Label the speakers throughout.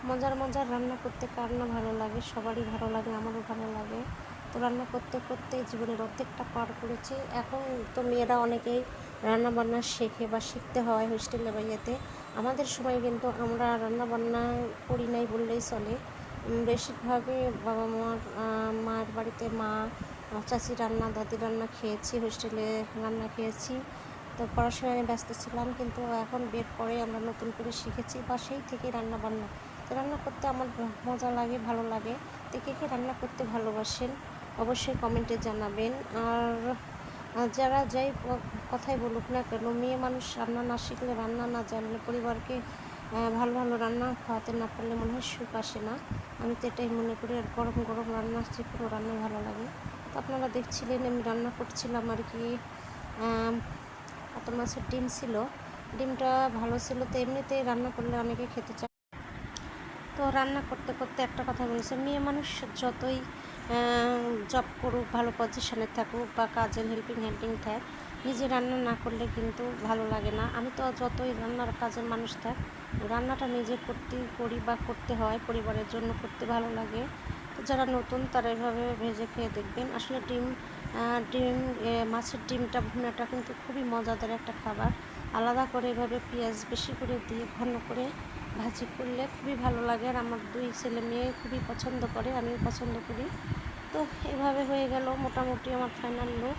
Speaker 1: মজার মজার রান্না করতে কার না ভালো লাগে, সবারই ভালো লাগে, আমারও ভালো লাগে। তো রান্না করতে করতে জীবনের অর্ধেকটা পার করেছি। এখন তো মেয়েরা অনেকেই রান্না বান্না শেখে বা শিখতে হয় হোস্টেলে বা ইয়েতে। আমাদের সময় কিন্তু আমরা রান্না বান্না করি নাই বললেই চলে। বেশিরভাগই বাবা মার বাড়িতে মা চাচি রান্না, দাদি রান্না খেয়েছি, হোস্টেলে রান্না খেয়েছি। তো পড়াশোনায় ব্যস্ত ছিলাম, কিন্তু এখন বের পরে আমরা নতুন করে শিখেছি বা সেই থেকে রান্না বান্না। তো রান্না করতে আমার মজা লাগে, ভালো লাগে। তো কে কে রান্না করতে ভালোবাসেন অবশ্যই কমেন্টে জানাবেন। আর যারা যাই কথাই বলুক না কেন, মেয়ে মানুষ রান্না না শিখলে, রান্না না জানলে, পরিবারকে ভালো ভালো রান্না খাওয়াতে না পারলে মনে হয় সুখ আসে না। আমি তো এটাই মনে করি। আর গরম গরম রান্না, যে কোনো রান্নাই ভালো লাগে। তো আপনারা দেখছিলেন আমি রান্না করছিলাম আর কি। কাতল মাছের ডিম ছিল, ডিমটা ভালো ছিল। তো এমনিতেই রান্না করলে অনেকে খেতে চায়। তো রান্না করতে করতে একটা কথা বলেছে, মেয়ে মানুষ যতই জব করুক, ভালো পজিশনে থাকুক বা কাজের হেল্পিং থাক, নিজে রান্না না করলে কিন্তু ভালো লাগে না। আমি তো যতই রান্নার কাজের মানুষ থাক, রান্নাটা নিজে করি বা করতে হয়, পরিবারের জন্য করতে ভালো লাগে। তো যারা নতুন তারা এভাবে ভেজে খেয়ে দেখবেন। আসলে ডিম মাছের ডিমটা ভুনাটা কিন্তু খুবই মজাদার একটা খাবার। আলাদা করে এভাবে পেঁয়াজ বেশি করে দিয়ে ঘন করে ভাজি করলে খুবই ভালো লাগে। আর আমার দুই ছেলে মেয়ে খুবই পছন্দ করে, আমিও পছন্দ করি। তো এভাবে হয়ে গেল মোটামুটি আমার ফাইনাল লুক।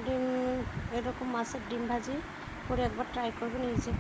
Speaker 1: ডিম, এরকম মাছের ডিম ভাজি করে একবার ট্রাই করবেন, এই যে